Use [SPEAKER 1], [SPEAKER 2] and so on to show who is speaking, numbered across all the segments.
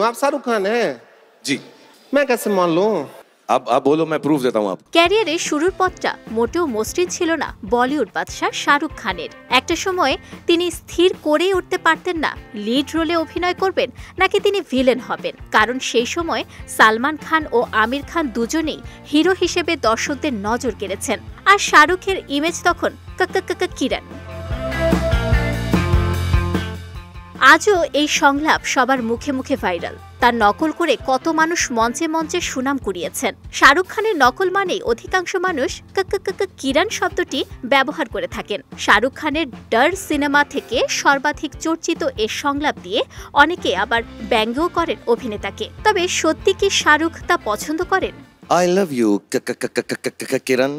[SPEAKER 1] तो आप शाहरुख खान हैं?
[SPEAKER 2] जी।
[SPEAKER 1] मैं कैसे मान लूं?
[SPEAKER 2] आप बोलो, मैं प्रूफ देता हूँ आपको।
[SPEAKER 3] ক্যারিয়ারে শুরুর পথটা মোটেও মসৃণ ছিল না বলিউড বাদশা শাহরুখ খানের। একটা সময় তিনি স্থির করেই উঠতে পারতেন না লিড রোলে অভিনয় করবেন নাকি তিনি ভিলেন হবেন, কারণ সেই সময় সালমান খান ও আমির খান দুজনেই হিরো হিসেবে দর্শকদের নজর কেড়েছেন, আর শাহরুখের ইমেজ তখন কিরণ। আজও এই সংলাপ সবার মুখে মুখে ভাইরাল। তার নকল করে কত মানুষ মঞ্চে মঞ্চে সুনাম কুড়িয়েছেন। শাহরুখ খানের নকল মানেই অধিকাংশ মানুষ কিরণ শব্দটি ব্যবহার করে থাকেন। শাহরুখ খানের ডর সিনেমা থেকে সর্বাধিক চর্চিত এ সংলাপ দিয়ে অনেকে আবার ব্যঙ্গও করেন অভিনেতাকে। তবে সত্যি কি শাহরুখ তা পছন্দ করেন?
[SPEAKER 2] আই লাভ ইউ কিরণ।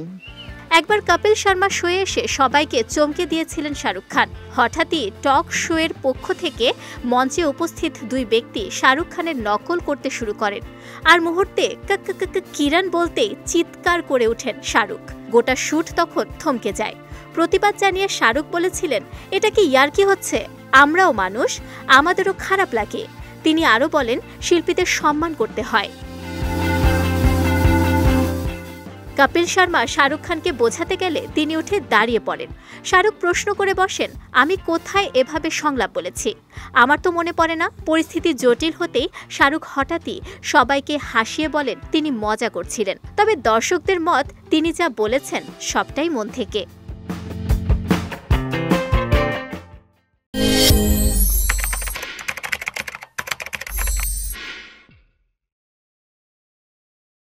[SPEAKER 3] একবার কপিল শর্মা শোয়ে এসে সবাইকে চমকে দিয়েছিলেন শাহরুখ খান। হঠাৎই টক শোয়ের পক্ষ থেকে মঞ্চে উপস্থিত দুই ব্যক্তি শাহরুখ খানের নকল করতে শুরু করেন, আর মুহূর্তে কিরণ বলতেই চিৎকার করে ওঠেন শাহরুখ। গোটা শুট তখন থমকে যায়। প্রতিবাদ জানিয়ে শাহরুখ বলেছিলেন, এটা কি ইয়ার্কি হচ্ছে? আমরাও মানুষ, আমাদেরও খারাপ লাগে। তিনি আরও বলেন, শিল্পীদের সম্মান করতে হয়। কপিল শর্মা শাহরুখ খানকে বোঝাতে গেলে তিনি উঠে দাঁড়িয়ে পড়েন। শাহরুখ প্রশ্ন করে বসেন, আমি কোথায় এভাবে সংলাপ বলেছি? আমার তো মনে পড়ে না। পরিস্থিতি জটিল হতেই শাহরুখ হঠাৎই সবাইকে হাসিয়ে বলেন তিনি মজা করছিলেন। তবে দর্শকদের মত, তিনি যা বলেছেন সবটাই মন থেকে।